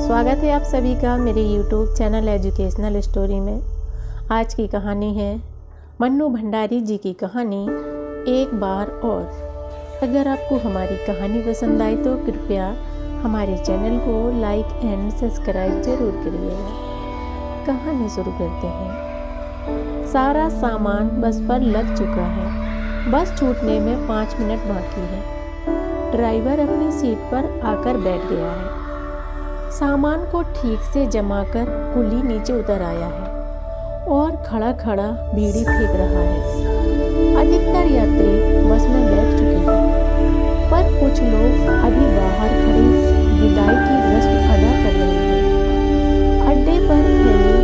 स्वागत है आप सभी का मेरे YouTube चैनल एजुकेशनल स्टोरी में। आज की कहानी है मन्नू भंडारी जी की कहानी एक बार और। अगर आपको हमारी कहानी पसंद आई तो कृपया हमारे चैनल को लाइक एंड सब्सक्राइब जरूर करिएगा। कहानी शुरू करते हैं। सारा सामान बस पर लग चुका है। बस छूटने में 5 मिनट बाकी है। ड्राइवर अपनी सीट पर आकर बैठ गया है। सामान को ठीक से जमा कर कुली नीचे उतर आया है और खड़ा खड़ा बीड़ी फेंक रहा है। अधिकतर यात्री बस में बैठ चुके हैं, पर कुछ लोग अभी बाहर खड़े विदाई की रस्म अदा कर रहे हैं। अड्डे पर फैली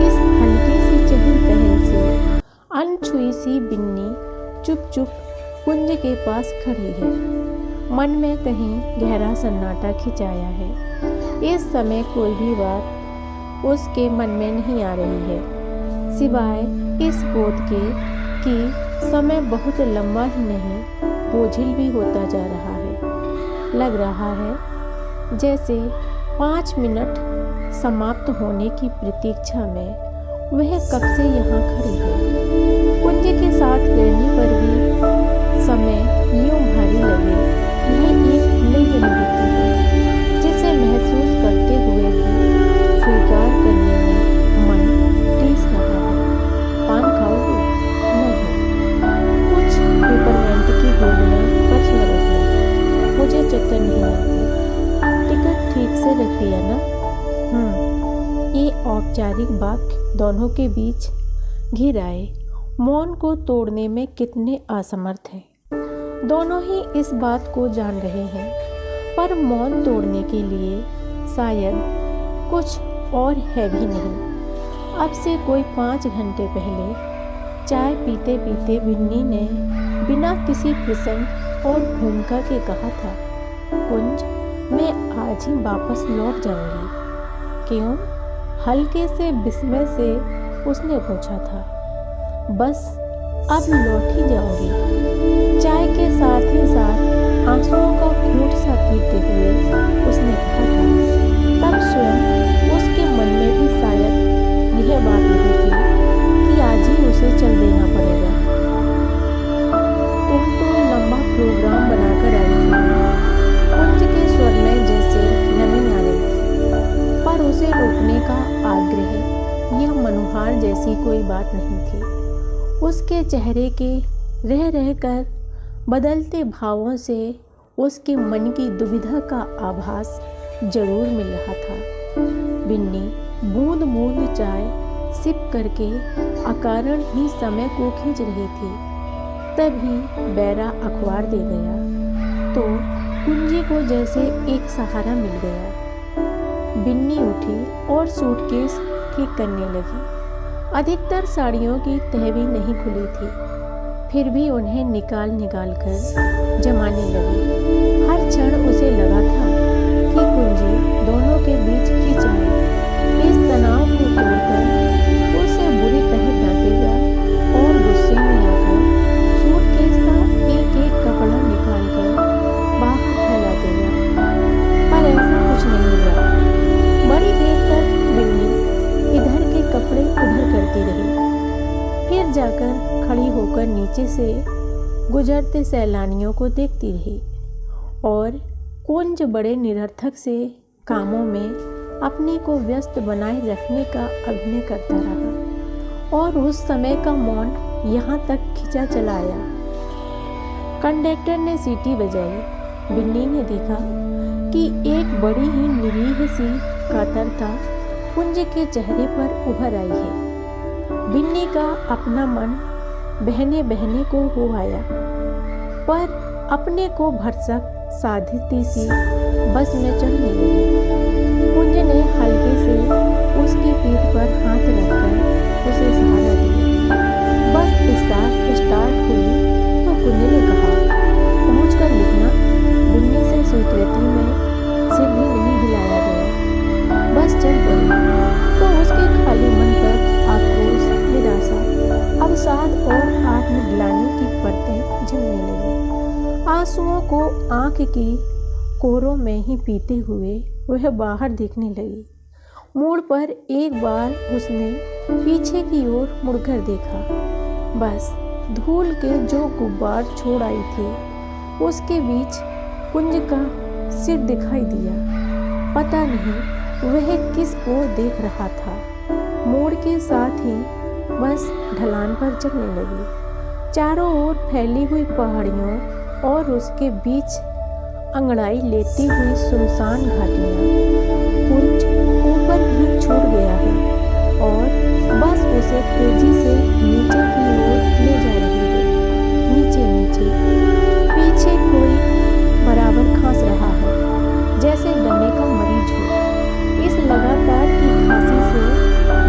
इस हल्की सी चहल पहल से अनछुई सी बिन्नी चुप चुप कुंज के पास खड़ी है। मन में कहीं गहरा सन्नाटा खिंचाया है। इस समय कोई भी बात उसके मन में नहीं आ रही है, सिवाय इस बोध के कि समय बहुत लंबा ही नहीं बोझिल भी होता जा रहा है। लग रहा है जैसे 5 मिनट समाप्त होने की प्रतीक्षा में वह कब से यहाँ खड़ी है। कुंज के साथ रहने पर भी समय यूं भारी लगे। यह एक नई अनुभूति है जिसे महसूस करते हुए भी स्वीकार करने में मन टीस रहा है। पान खाओगे? नहीं। कुछ पेपरमेंट की गोलियां पर्स में रख लो। मुझे चक्कर नहीं आती। टिकट ठीक से रख लिया ना? ये औपचारिक वाक्य दोनों के बीच घिर आए। मौन को तोड़ने में कितने असमर्थ हैं। दोनों ही इस बात को जान रहे हैं, पर मौन तोड़ने के लिए शायद कुछ और है भी नहीं। अब से कोई 5 घंटे पहले चाय पीते पीते बिन्नी ने बिना किसी प्रसंग और भूमिका के कहा था, कुंज मैं आज ही वापस लौट जाऊंगी। क्यों? हल्के से विस्मय से उसने पूछा था। बस अब लौट ही जाऊंगी। चाय के साथ ही साथ आंसुओं का घूंट सा पीते हुए उसने कहा था। तब स्वयं उसके मन में भी शायद यह बात नहीं थी कि आज ही उसे चल देना पड़ेगा। तुम तो लंबा प्रोग्राम बनाकर आई थी। कुंज के स्वर में जैसे नमी आ रही थी, पर उसे रोकने का आग्रह यह मनोहार जैसी कोई बात नहीं थी। उसके चेहरे के रह रहकर बदलते भावों से उसके मन की दुविधा का आभास जरूर मिल रहा था। बिन्नी बूंद बूंद चाय सिप करके अकारण ही समय को खींच रही थी। तभी बैरा अखबार दे गया तो कुंजी को जैसे एक सहारा मिल गया। बिन्नी उठी और सूटकेस ठीक करने लगी। अधिकतर साड़ियों की तह भी नहीं खुली थी, फिर भी उन्हें निकाल कर जमाने लगी। हर क्षण उसे लगा था कि कुंजी दोनों के बीच खींच आए। इस तनाव को तोड़कर उसे बुरी तरह डांटेगा और गुस्से में आकर सूटकेस का एक एक कपड़ा निकालकर बाहर फैला देगा, पर ऐसा कुछ नहीं हुआ। बड़ी देर तक बिन्नी इधर के कपड़े उधर करती रही, फिर जाकर खड़ी होकर नीचे से गुजरते सैलानियों को देखती रही और कुंज बड़े निरर्थक से कामों में अपने को व्यस्त बनाए रखने का अभिनय करता रहा और उस समय का मौन यहाँ तक खिंचा चला आया। कंडक्टर ने सीटी बजाई। बिन्नी ने देखा कि एक बड़ी ही निरीह सी कातरता कुंज के चेहरे पर उभर आई है। बिन्नी का अपना मन बहने बहने को हो आया, पर अपने को भरसक साधिती सी बस में चढ़ने लगी। कुंज ने हल्के से उसकी पीठ पर हाथ रखकर उसे सहारा दिया। बस स्टार्ट हुई तो कुंज ने कहा, पहुँच कर लिखना। बिन्नी से स्वीकृति में सिर भी नहीं हिलाया गया। बस चल पड़ी तो उसके खाली मन पर आक्रोश, निराशा, अवसाद और आत्मग्लानि की परतें जमने लगी। आंसुओं को आंख की कोरों में ही पीते हुए वह बाहर देखने लगी। मोड़ पर एक बार उसने पीछे की ओर मुड़कर देखा। बस धूल के जो गुब्बार छोड़ आई थी उसके बीच कुंज का सिर दिखाई दिया। पता नहीं वह किस ओर देख रहा था। मोड़ के साथ ही बस ढलान पर चलने लगी। चारों ओर फैली हुई पहाड़ियों और उसके बीच अंगड़ाई लेती हुई सुनसान घाटियाँ। कुंज ऊपर भी छूट गया है और बस उसे तेजी से नीचे की ओर ले जा रही है। नीचे नीचे पीछे कोई बराबर खांस रहा है, जैसे दमे का मरीज हो। इस लगातार की खांसी से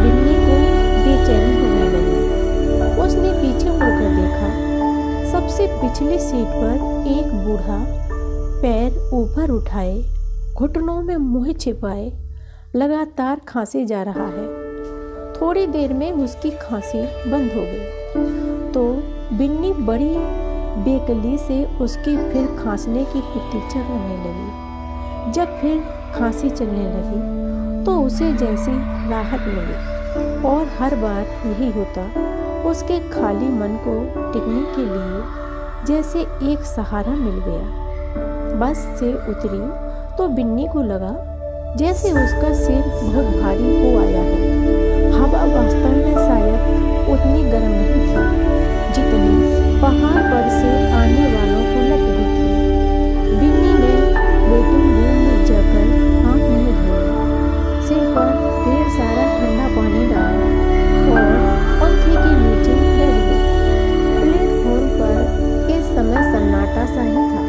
बिन्नी को बेचैनी होने लगी। उसने पीछे मुड़कर देखा। सबसे पिछली सीट पर एक बूढ़ा पैर ऊपर उठाए, घुटनों में मुंह छिपाए लगातार खांसे जा रहा है। थोड़ी देर में उसकी खांसी बंद हो गई तो बिन्नी बड़ी बेकली से उसके फिर खांसने की प्रतीक्षा करने लगी। जब फिर खांसी चलने लगी तो उसे जैसी राहत मिली और हर बार यही होता। उसके खाली मन को टिकने के लिए जैसे एक सहारा मिल गया। बस से उतरी तो बिन्नी को लगा जैसे उसका सिर बहुत भारी हो आया है। हवा वास्तव में शायद उतनी गर्म नहीं थी जितनी पहाड़ पर से आने वालों को लग रही थी। बिन्नी ने वेटिंग रूम में जाकर हाथ मुंह धोया, सिर पर ढेर सारा ठंडा पानी डाला और पंखे के नीचे बैठ गई। प्लेटफॉर्म पर इस समय सन्नाटा सा ही था।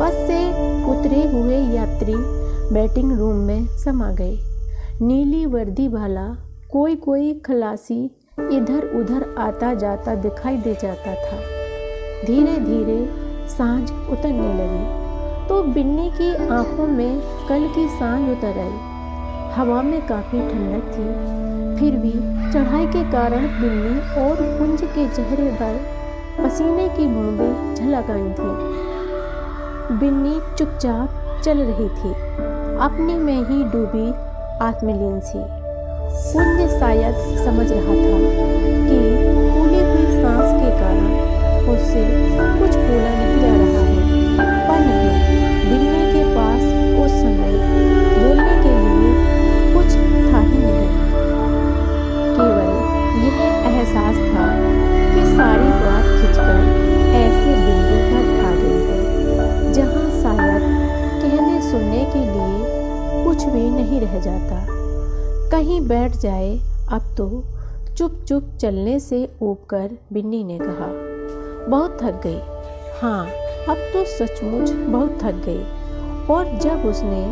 बस से उतरे हुए यात्री वेटिंग रूम में समा गए। नीली वर्दी वाला कोई खलासी इधर उधर आता जाता दिखाई दे जाता था। धीरे धीरे सांझ उतरने लगी तो बिन्नी की आंखों में कल की सांझ उतर आई। हवा में काफ़ी ठंडक थी, फिर भी चढ़ाई के कारण बिन्नी और कुंज के चेहरे पर पसीने की बूंदें झलक आई थीं। बिन्नी चुपचाप चल रही थी, अपने में ही डूबी आत्मलीन सी। कुंज शायद समझ रहा था कि फूली हुई सांस के कारण उससे कुछ बोला नहीं जा रहा है, पर नहीं, बिन्नी के पास उस समय बोलने के लिए कुछ था ही नहीं। केवल यह एहसास था कि सारी बात खिंचकर ऐसे बिंदु पर आ गई है जहाँ शायद कहने सुनने के लिए कुछ भी नहीं रह जाता। कहीं बैठ जाए अब तो। चुप चुप चलने से ऊबकर बिन्नी ने कहा, बहुत थक गई। हाँ, अब तो सचमुच बहुत थक गई। और जब उसने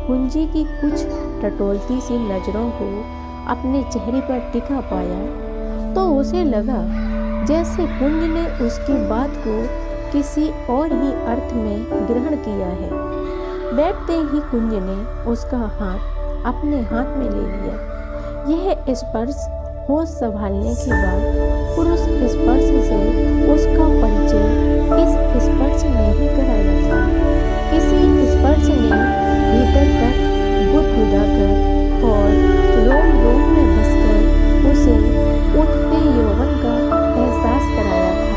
कुंजी की कुछ टटोलती सी नज़रों को अपने चेहरे पर टिका पाया तो उसे लगा जैसे कुंज ने उसकी बात को किसी और ही अर्थ में ग्रहण किया है। बैठते ही कुंज ने उसका हाथ अपने हाथ में ले लिया। यह स्पर्श होश संभालने के बाद पुरुष स्पर्श से उसका परिचय इस स्पर्श ने ही कराया था। इसी स्पर्श ने भीतर तक गुदगुदा कर और रोम रोम में बसकर उसे उठते यौवन का एहसास कराया था।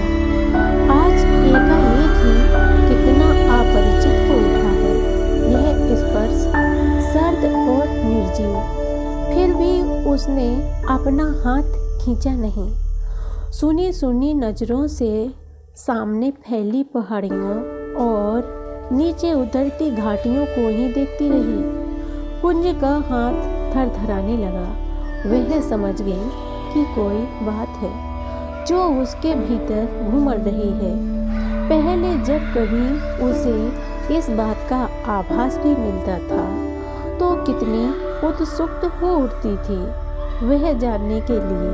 आज एकाएक ही कितना अपरिचित हो उठा है यह स्पर्श, सर्द और निर्जीव। फिर भी उसने अपना हाथ खींचा नहीं। सुनी सुनी नज़रों से सामने फैली पहाड़ियों और नीचे उतरती घाटियों को ही देखती रही। कुंज का हाथ थरथराने लगा। वह समझ गई कि कोई बात है जो उसके भीतर घूमर रही है। पहले जब कभी उसे इस बात का आभास भी मिलता था तो कितनी उत्सुक हो उठती थी वह जानने के लिए।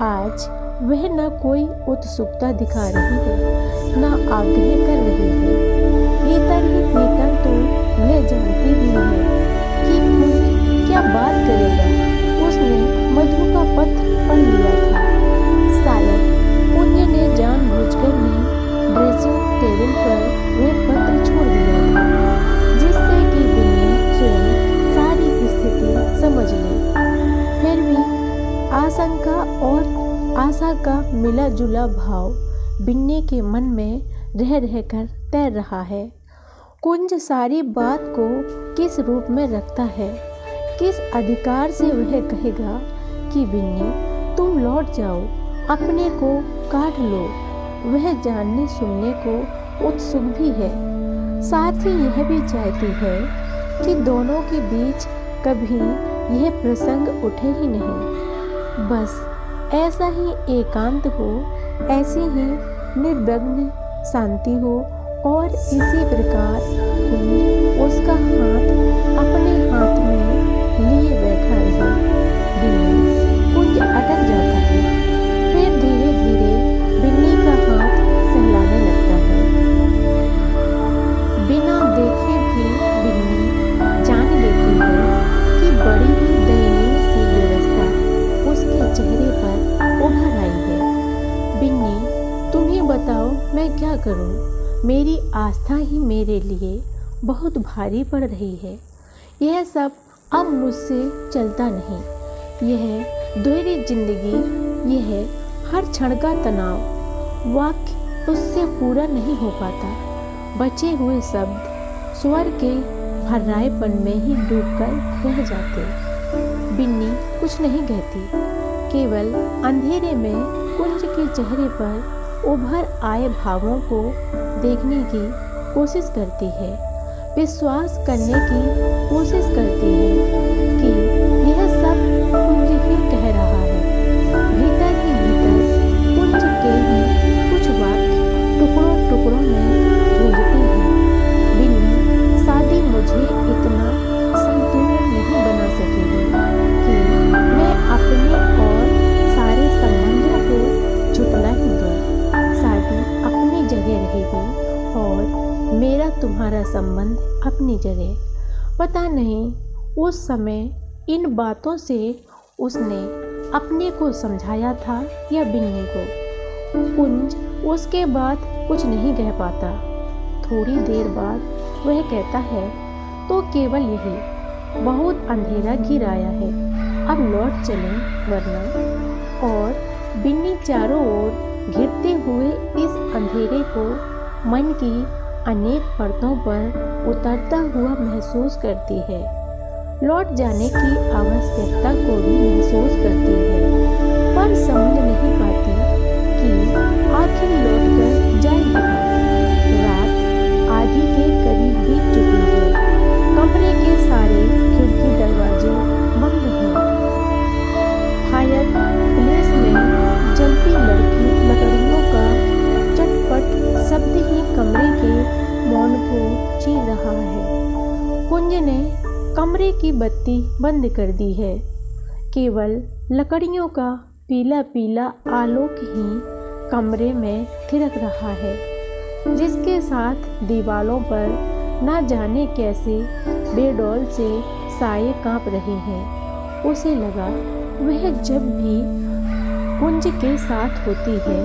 आज वह न कोई उत्सुकता दिखा रही है न आग्रह कर रही है। भीतर ही भीतर तो वह जानती भी है कि कुंज क्या बात करेगा। उसने मधु का पत्र पढ़ लिया था। शायद कुंज ने जानबूझकर ही ड्रेसिंग टेबल पर वह पत्र छोड़ दिया था जिससे कि बिन्नी स्वयं आशा का मिला जुला भाव बिन्नी के मन में रह रहकर तैर रहा है। कुंज सारी बात को किस रूप में रखता है, किस अधिकार से वह कहेगा कि बिन्नी तुम लौट जाओ, अपने को काट लो। वह जानने सुनने को उत्सुक भी है, साथ ही यह भी चाहती है कि दोनों के बीच कभी यह प्रसंग उठे ही नहीं। बस ऐसा ही एकांत हो, ऐसी ही निर्विघ्न शांति हो। और इसी प्रकार कुंज उसका हाथ अपने हाथ में लिए बैठा रहे। बिन्नी कुंज अटक जाता है, फिर धीरे धीरे बिन्नी का हाथ सहलाने लगता है। बिना देखे भी बिन्नी जान लेती है कि बड़ी ही दयनीय सी व्यवस्था उसके चेहरे पर उभर आई है। बिन्नी तुम ही बताओ मैं क्या करूं? मेरी आस्था ही मेरे लिए बहुत भारी पड़ रही है। यह सब अब मुझसे चलता नहीं। यह दोहरी जिंदगी, यह हर क्षण का तनाव, वाक्य उससे पूरा नहीं हो पाता। बचे हुए शब्द स्वर के भर्राएपन में ही डूबकर रह जाते। बिन्नी कुछ नहीं कहती, केवल अंधेरे में कुंज के चेहरे पर उभर आए भावों को देखने की कोशिश करती है, विश्वास करने की कोशिश करती है कि यह सब कुंज ही कह रहा है। भीतर ही भीतर कुंज के ही कुछ वाक्य टुकड़ों टुकड़ों में गूंजते हैं। बिन्नी शादी मुझे इतना संकीर्ण नहीं बना सकेगी कि मैं अपने और सारे संबंधों को झुठला ही दूं। शादी अपनी जगह रहेगी और मेरा तुम्हारा संबंध अपनी जगह। पता नहीं उस समय इन बातों से उसने अपने को समझाया था या बिन्नी को। कुंज उसके बाद कुछ नहीं कह पाता। थोड़ी देर बाद वह कहता है, तो केवल यही, बहुत अंधेरा घिर आया है, अब लौट चलें वरना। और बिन्नी चारों ओर घिरते हुए इस अंधेरे को मन की अनेक परतों पर उतरता हुआ महसूस करती है। लौट जाने की आवश्यकता को भी महसूस करती है, पर समझ नहीं पाती कि आखिर लौट कर जाए कहाँ। रात आधी के करीब बीत चुकी है। कमरे के सारे खिड़की दरवाजे बंद हैं। फायर प्लेस में जलती लकड़ियों का चटपट शब्द ही कमरे के मौन को चीर रहा है। कुंज ने कमरे की बत्ती बंद कर दी है। केवल लकड़ियों का पीला पीला आलोक ही कमरे में थिरक रहा है, जिसके साथ दीवारों पर न जाने कैसे बेडौल से साए कांप रहे हैं। उसे लगा वह जब भी कुंज के साथ होती है,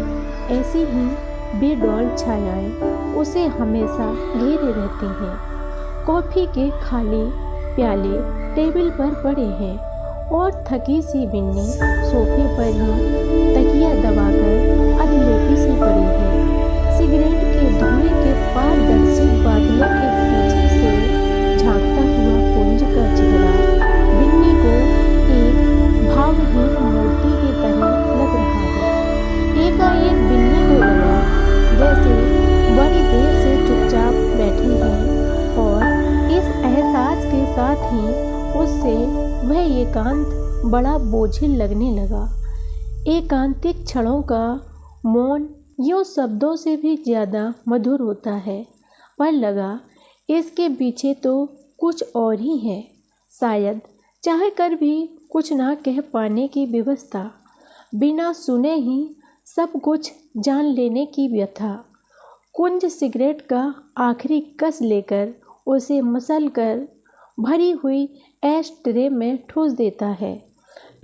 ऐसी ही बेडौल छायाएं उसे हमेशा घेरे रहती हैं। कॉफ़ी के खाली प्याले टेबल पर पड़े हैं और थकी सी बिन्नी सोफे पर ही तकिया दबाकर अधलेटी सी पड़ी है। सिगरेट के धुएं के पारदर्शी बादलों के पीछे से झांकता हुआ कुंज का चेहरा बिन्नी को एक भावहीन मूर्ति की तरह लग रहा है। एकाएक बिन्नी को लगा जैसे बड़ी देर से चुपचाप बैठी है और इस एहसास के साथ ही उससे वह एकांत बड़ा बोझिल लगने लगा। एकांतिक क्षणों का मौन यूँ शब्दों से भी ज़्यादा मधुर होता है, पर लगा इसके पीछे तो कुछ और ही है। शायद चाह कर भी कुछ ना कह पाने की व्यवस्था, बिना सुने ही सब कुछ जान लेने की व्यथा। कुंज सिगरेट का आखिरी कस लेकर उसे मसल कर भरी हुई ऐश ट्रे में ठूस देता है।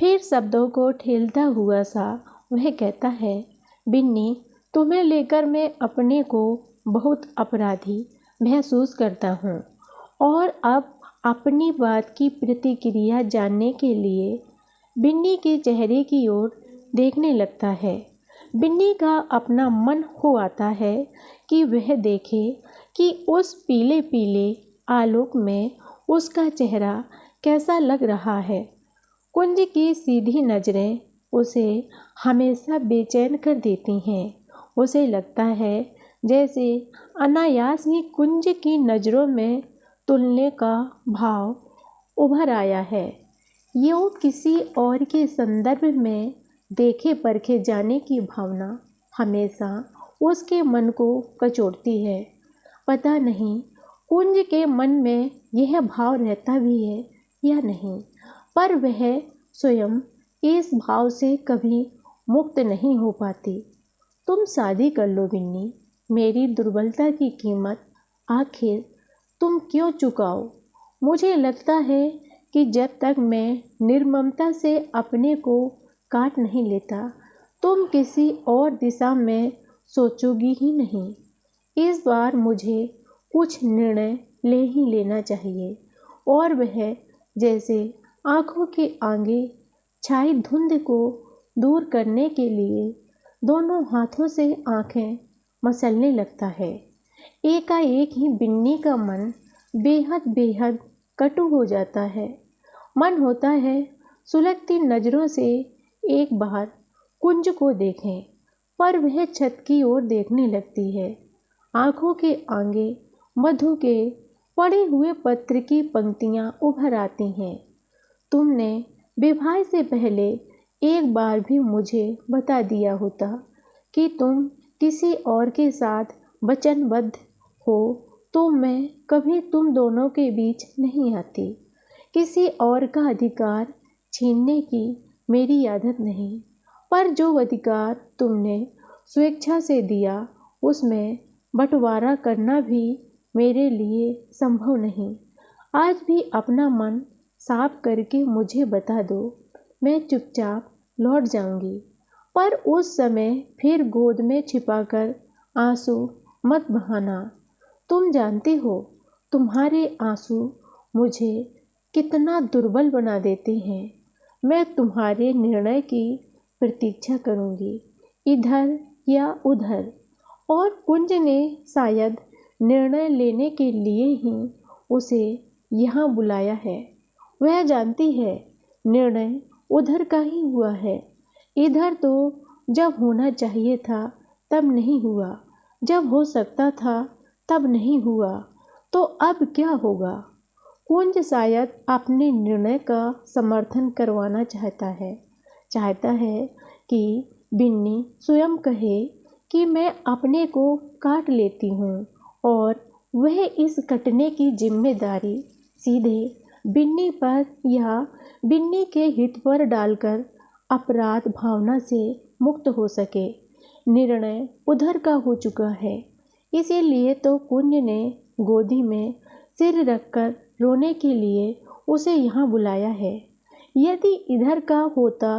फिर शब्दों को ठेलता हुआ सा वह कहता है, बिन्नी, तुम्हें लेकर मैं अपने को बहुत अपराधी महसूस करता हूँ और अब अपनी बात की प्रतिक्रिया जानने के लिए बिन्नी के चेहरे की ओर देखने लगता है। बिन्नी का अपना मन हो आता है कि वह देखे कि उस पीले पीले आलोक में उसका चेहरा कैसा लग रहा है। कुंज की सीधी नज़रें उसे हमेशा बेचैन कर देती हैं। उसे लगता है जैसे अनायास ही कुंज की नज़रों में तुलने का भाव उभर आया है। यूँ किसी और के संदर्भ में देखे परखे जाने की भावना हमेशा उसके मन को कचोटती है। पता नहीं कुंज के मन में यह भाव रहता भी है या नहीं, पर वह स्वयं इस भाव से कभी मुक्त नहीं हो पाती। तुम शादी कर लो बिन्नी, मेरी दुर्बलता की कीमत आखिर तुम क्यों चुकाओ। मुझे लगता है कि जब तक मैं निर्ममता से अपने को काट नहीं लेता, तुम किसी और दिशा में सोचोगी ही नहीं। इस बार मुझे कुछ निर्णय ले ही लेना चाहिए। और वह जैसे आँखों के आगे छाई धुंध को दूर करने के लिए दोनों हाथों से आँखें मसलने लगता है। एकाएक ही बिन्नी का मन बेहद बेहद कटु हो जाता है। मन होता है सुलगती नज़रों से एक बार कुंज को देखें, पर वह छत की ओर देखने लगती है। आँखों के आगे मधु के पड़े हुए पत्र की पंक्तियाँ उभर आती हैं। तुमने विवाह से पहले एक बार भी मुझे बता दिया होता कि तुम किसी और के साथ वचनबद्ध हो तो मैं कभी तुम दोनों के बीच नहीं आती। किसी और का अधिकार छीनने की मेरी आदत नहीं, पर जो अधिकार तुमने स्वेच्छा से दिया उसमें बंटवारा करना भी मेरे लिए संभव नहीं। आज भी अपना मन साफ करके मुझे बता दो, मैं चुपचाप लौट जाऊंगी। पर उस समय फिर गोद में छिपाकर आंसू मत बहाना। तुम जानते हो तुम्हारे आंसू मुझे कितना दुर्बल बना देते हैं। मैं तुम्हारे निर्णय की प्रतीक्षा करूंगी, इधर या उधर। और कुंज ने शायद निर्णय लेने के लिए ही उसे यहाँ बुलाया है। वह जानती है निर्णय उधर का ही हुआ है। इधर तो जब होना चाहिए था तब नहीं हुआ, जब हो सकता था तब नहीं हुआ, तो अब क्या होगा। कुंज शायद अपने निर्णय का समर्थन करवाना चाहता है कि बिन्नी स्वयं कहे कि मैं अपने को काट लेती हूँ और वह इस कटने की जिम्मेदारी सीधे बिन्नी पर या बिन्नी के हित पर डालकर अपराध भावना से मुक्त हो सके। निर्णय उधर का हो चुका है, इसीलिए तो कुंज ने गोदी में सिर रखकर रोने के लिए उसे यहाँ बुलाया है। यदि इधर का होता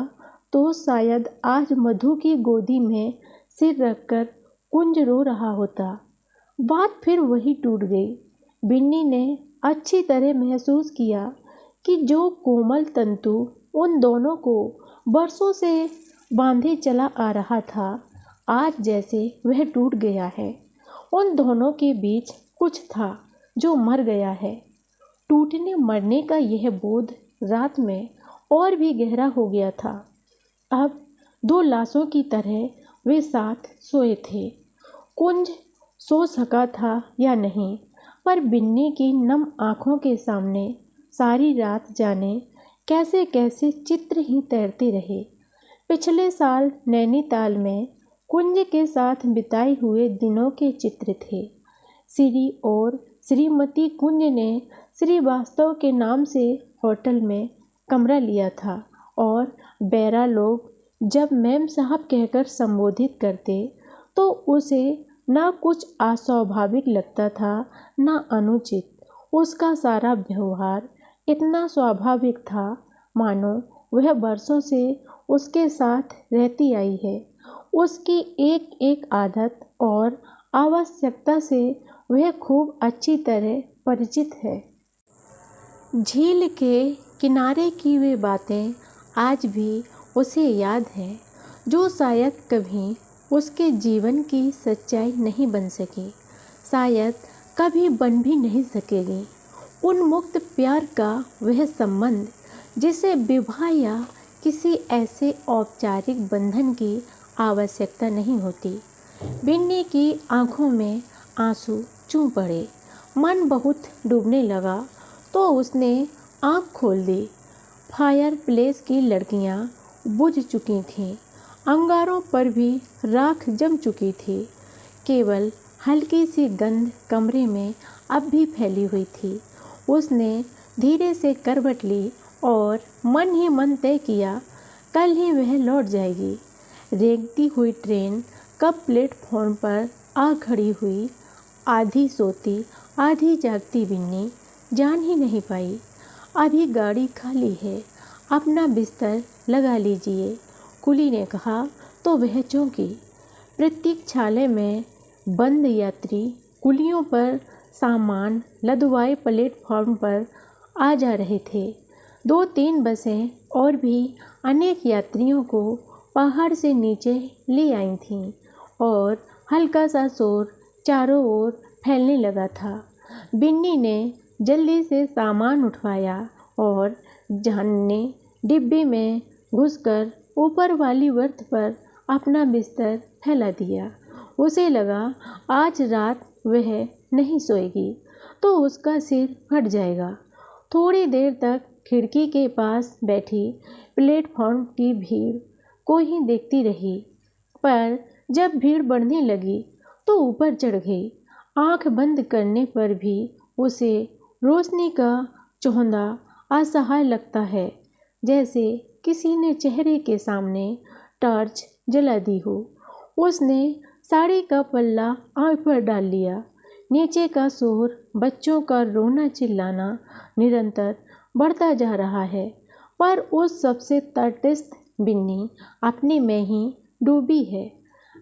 तो शायद आज मधु की गोदी में सिर रखकर कुंज रो रहा होता। बात फिर वही टूट गई। बिन्नी ने अच्छी तरह महसूस किया कि जो कोमल तंतु उन दोनों को बरसों से बांधे चला आ रहा था, आज जैसे वह टूट गया है। उन दोनों के बीच कुछ था जो मर गया है। टूटने मरने का यह बोध रात में और भी गहरा हो गया था। अब दो लाशों की तरह वे साथ सोए थे। कुंज सो सका था या नहीं, पर बिन्नी की नम आँखों के सामने सारी रात जाने कैसे कैसे चित्र ही तैरते रहे। पिछले साल नैनीताल में कुंज के साथ बिताए हुए दिनों के चित्र थे। श्री और श्रीमती कुंज ने श्रीवास्तव के नाम से होटल में कमरा लिया था और बैरा लोग जब मैम साहब कहकर संबोधित करते तो उसे ना कुछ अस्वाभाविक लगता था ना अनुचित। उसका सारा व्यवहार इतना स्वाभाविक था मानो वह बरसों से उसके साथ रहती आई है। उसकी एक एक आदत और आवश्यकता से वह खूब अच्छी तरह परिचित है। झील के किनारे की वे बातें आज भी उसे याद हैं। जो शायद कभी उसके जीवन की सच्चाई नहीं बन सकी, शायद कभी बन भी नहीं सकेगी। उन्मुक्त प्यार का वह संबंध जिसे विवाह या किसी ऐसे औपचारिक बंधन की आवश्यकता नहीं होती। बिन्नी की आंखों में आंसू चूं पड़े, मन बहुत डूबने लगा तो उसने आंख खोल दी। फायर प्लेस की लड़कियां बुझ चुकी थीं, अंगारों पर भी राख जम चुकी थी। केवल हल्की सी गंध कमरे में अब भी फैली हुई थी। उसने धीरे से करवट ली और मन ही मन तय किया, कल ही वह लौट जाएगी। रेंगती हुई ट्रेन कब प्लेटफॉर्म पर आ खड़ी हुई। आधी सोती आधी जागती बिन्नी जान ही नहीं पाई। अभी गाड़ी खाली है, अपना बिस्तर लगा लीजिए, कुली ने कहा तो वह चौंकी। प्रतीक्षालय में बंद यात्री कुलियों पर सामान लदवाए प्लेटफॉर्म पर आ जा रहे थे। 2-3 बसें और भी अनेक यात्रियों को पहाड़ से नीचे ले आई थीं और हल्का सा शोर चारों ओर फैलने लगा था। बिन्नी ने जल्दी से सामान उठवाया और जाने डिब्बे में घुसकर ऊपर वाली बर्थ पर अपना बिस्तर फैला दिया। उसे लगा आज रात वह नहीं सोएगी तो उसका सिर फट जाएगा। थोड़ी देर तक खिड़की के पास बैठी प्लेटफॉर्म की भीड़ को ही देखती रही, पर जब भीड़ बढ़ने लगी तो ऊपर चढ़ गई। आंख बंद करने पर भी उसे रोशनी का चौंधा असहाय लगता है, जैसे किसी ने चेहरे के सामने टॉर्च जला दी हो। उसने साड़ी का पल्ला आंख पर डाल लिया। नीचे का शोर, बच्चों का रोना चिल्लाना निरंतर बढ़ता जा रहा है, पर उस सबसे तटस्थ बिन्नी अपने में ही डूबी है।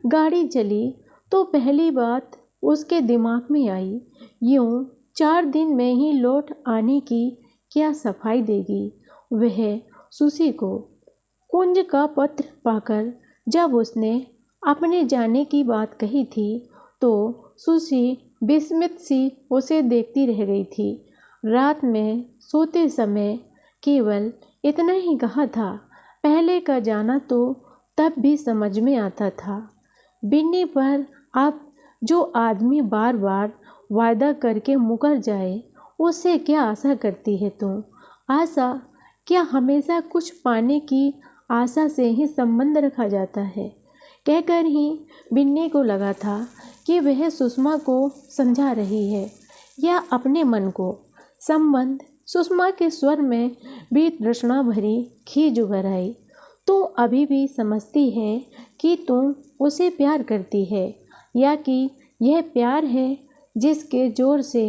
गाड़ी चली तो पहली बात उसके दिमाग में आई, यूं 4 दिन में ही लौट आने की क्या सफाई देगी वह सुसी को। कुंज का पत्र पाकर जब उसने अपने जाने की बात कही थी तो सुसी विस्मित सी उसे देखती रह गई थी। रात में सोते समय केवल इतना ही कहा था। पहले का जाना तो तब भी समझ में आता था। बिन्नी पर अब जो आदमी बार बार वादा करके मुकर जाए, उससे क्या आशा करती है तुम? आशा क्या हमेशा कुछ पाने की आशा से ही संबंध रखा जाता है? कहकर ही बिन्नी को लगा था कि वह सुषमा को समझा रही है या अपने मन को। संबंध सुषमा के स्वर में भी तृष्णा भरी खींच उभर आई। तू अभी भी समझती है कि तुम उसे प्यार करती है, या कि यह प्यार है जिसके जोर से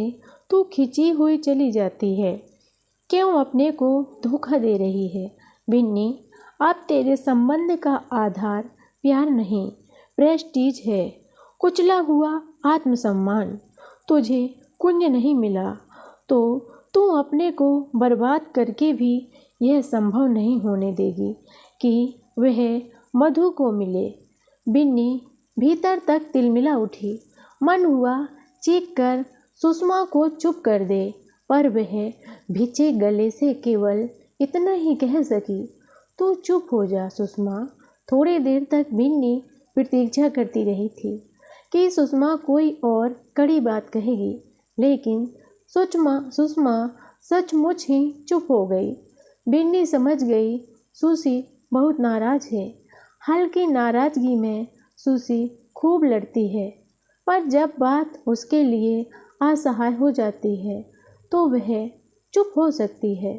तू खिंची हुई चली जाती है? क्यों अपने को धोखा दे रही है बिन्नी? अब तेरे संबंध का आधार प्यार नहीं, प्रेस्टीज है, कुचला हुआ आत्मसम्मान। तुझे कुंज नहीं मिला तो तू अपने को बर्बाद करके भी यह संभव नहीं होने देगी कि वह मधु को मिले। बिन्नी भीतर तक तिलमिला उठी। मन हुआ चीख कर सुषमा को चुप कर दे, पर वह भिजे गले से केवल इतना ही कह सकी, तू चुप हो जा सुषमा। थोड़ी देर तक बिन्नी प्रतीक्षा करती रही थी कि सुषमा कोई और कड़ी बात कहेगी, लेकिन सुषमा सचमुच ही चुप हो गई। बिन्नी समझ गई सुसी बहुत नाराज है। हल्की नाराजगी में सुसी खूब लड़ती है, पर जब बात उसके लिए असहाय हो जाती है तो वह चुप हो सकती है।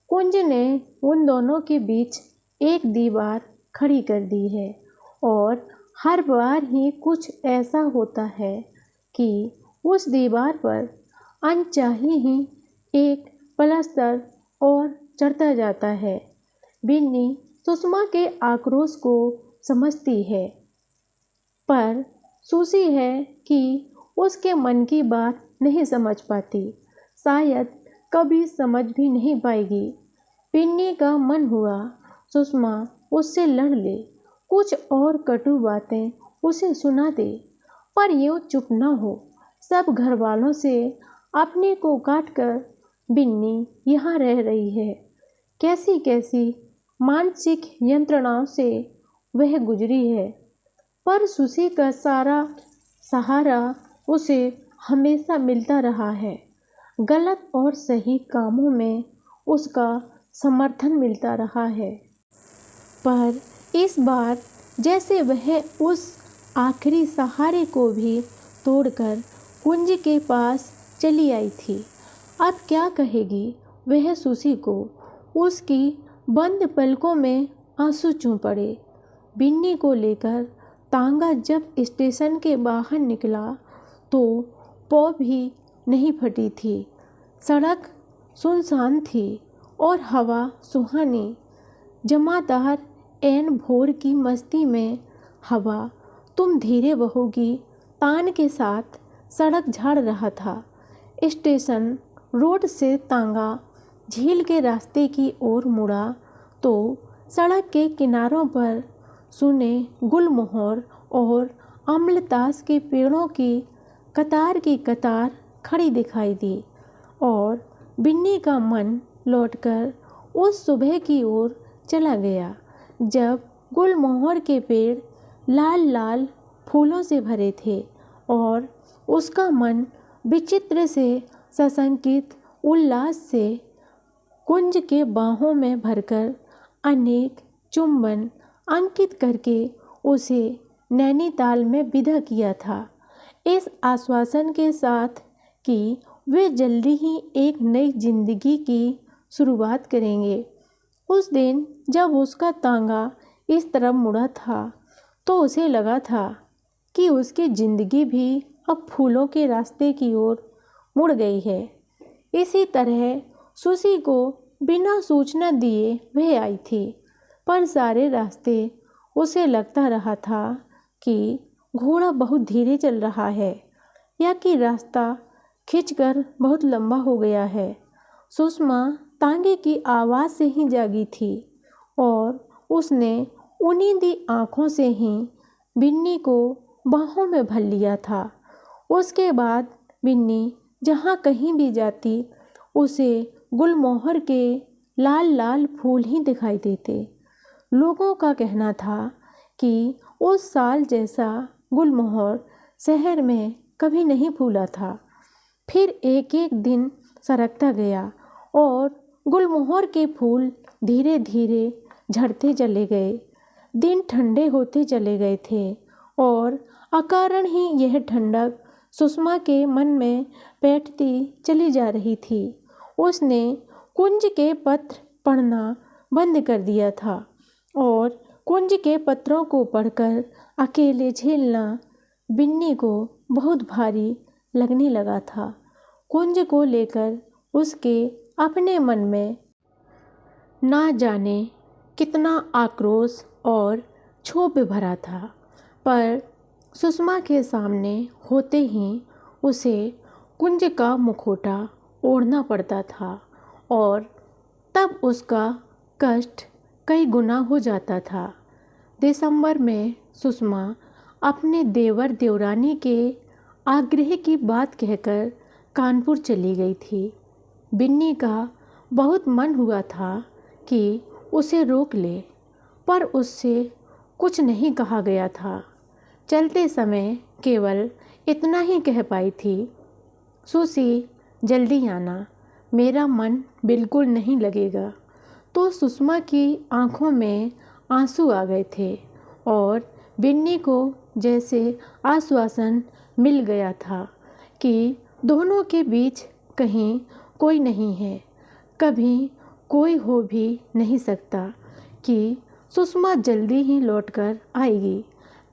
कुंज ने उन दोनों के बीच एक दीवार खड़ी कर दी है और हर बार ही कुछ ऐसा होता है कि उस दीवार पर अनचाही ही एक प्लास्टर और चढ़ता जाता है। बिन्नी सुषमा के आक्रोश को समझती है, पर सुसी है कि उसके मन की बात नहीं समझ पाती, शायद कभी समझ भी नहीं पाएगी। बिन्नी का मन हुआ सुषमा उससे लड़ ले, कुछ और कटु बातें उसे सुना दे, पर यूँ चुप न हो। सब घर वालों से अपने को काट कर बिन्नी यहाँ रह रही है। कैसी कैसी मानसिक यंत्रणाओं से वह गुजरी है, पर सुसी का सारा सहारा उसे हमेशा मिलता रहा है। गलत और सही कामों में उसका समर्थन मिलता रहा है, पर इस बार जैसे वह उस आखिरी सहारे को भी तोड़कर कुंज के पास चली आई थी। अब क्या कहेगी वह सुसी को। उसकी बंद पलकों में आंसू चूं पड़े। बिन्नी को लेकर तांगा जब स्टेशन के बाहर निकला तो पौ भी नहीं फटी थी। सड़क सुनसान थी और हवा सुहानी। जमादार ऐन भोर की मस्ती में हवा तुम धीरे बहोगी तान के साथ सड़क झाड़ रहा था। स्टेशन रोड से तांगा झील के रास्ते की ओर मुड़ा तो सड़क के किनारों पर सुने गुलमोहर और अम्लतास के पेड़ों की कतार खड़ी दिखाई दी और बिन्नी का मन लौटकर उस सुबह की ओर चला गया जब गुलमोहर के पेड़ लाल लाल फूलों से भरे थे और उसका मन विचित्र से सशंकित उल्लास से कुंज के बाहों में भरकर अनेक चुंबन अंकित करके उसे नैनीताल में विदा किया था, इस आश्वासन के साथ कि वे जल्दी ही एक नई जिंदगी की शुरुआत करेंगे। उस दिन जब उसका तांगा इस तरफ मुड़ा था तो उसे लगा था कि उसकी ज़िंदगी भी अब फूलों के रास्ते की ओर मुड़ गई है। इसी तरह सुसी को बिना सूचना दिए वह आई थी, पर सारे रास्ते उसे लगता रहा था कि घोड़ा बहुत धीरे चल रहा है या कि रास्ता खिंचकर बहुत लंबा हो गया है। सुषमा तांगे की आवाज़ से ही जागी थी और उसने उन्नीदी आँखों से ही बिन्नी को बाहों में भर लिया था। उसके बाद बिन्नी जहाँ कहीं भी जाती उसे गुलमोहर के लाल लाल फूल ही दिखाई देते। लोगों का कहना था कि उस साल जैसा गुलमोहर शहर में कभी नहीं फूला था। फिर एक एक दिन सरकता गया और गुलमोहर के फूल धीरे धीरे झड़ते चले गए। दिन ठंडे होते चले गए थे और अकारण ही यह ठंडक सुषमा के मन में बैठती चली जा रही थी। उसने कुंज के पत्र पढ़ना बंद कर दिया था और कुंज के पत्रों को पढ़कर अकेले झेलना बिन्नी को बहुत भारी लगने लगा था। कुंज को लेकर उसके अपने मन में ना जाने कितना आक्रोश और क्षोभ भरा था, पर सुषमा के सामने होते ही उसे कुंज का मुखौटा ओढ़ना पड़ता था और तब उसका कष्ट कई गुना हो जाता था। दिसंबर में सुषमा अपने देवर देवरानी के आग्रह की बात कहकर कानपुर चली गई थी। बिन्नी का बहुत मन हुआ था कि उसे रोक ले, पर उससे कुछ नहीं कहा गया था। चलते समय केवल इतना ही कह पाई थी, सुसी जल्दी आना, मेरा मन बिल्कुल नहीं लगेगा। तो सुषमा की आंखों में आंसू आ गए थे और बिन्नी को जैसे आश्वासन मिल गया था कि दोनों के बीच कहीं कोई नहीं है, कभी कोई हो भी नहीं सकता, कि सुषमा जल्दी ही लौटकर आएगी।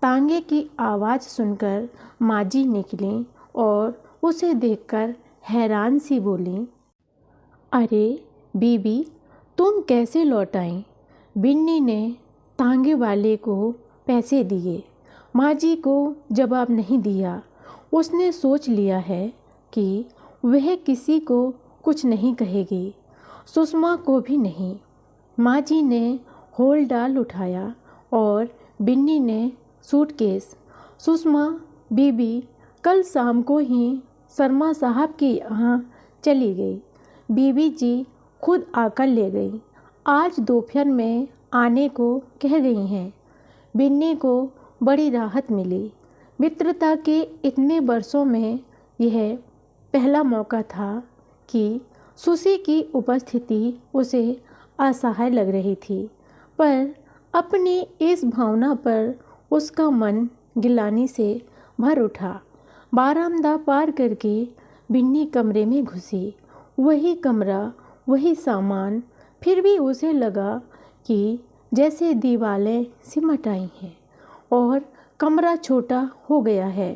तांगे की आवाज़ सुनकर माजी निकली और उसे देखकर हैरान सी बोली, अरे बीबी, तुम कैसे लौट आई? बिन्नी ने तांगे वाले को पैसे दिए। माजी को जवाब नहीं दिया। उसने सोच लिया है कि वह किसी को कुछ नहीं कहेगी, सुषमा को भी नहीं। माजी ने होल डाल उठाया और बिन्नी ने सूटकेस, सुषमा बीबी कल शाम को ही शर्मा साहब के यहाँ चली गई। बीबी जी खुद आकर ले गई। आज दोपहर में आने को कह गई हैं। बिन्नी को बड़ी राहत मिली। मित्रता के इतने वर्षों में यह पहला मौका था कि सुशी की उपस्थिति उसे असहाय लग रही थी, पर अपनी इस भावना पर उसका मन गिलानी से भर उठा। बारामदा पार करके बिन्नी कमरे में घुसी। वही कमरा, वही सामान, फिर भी उसे लगा कि जैसे दीवारें सिमट आई हैं और कमरा छोटा हो गया है।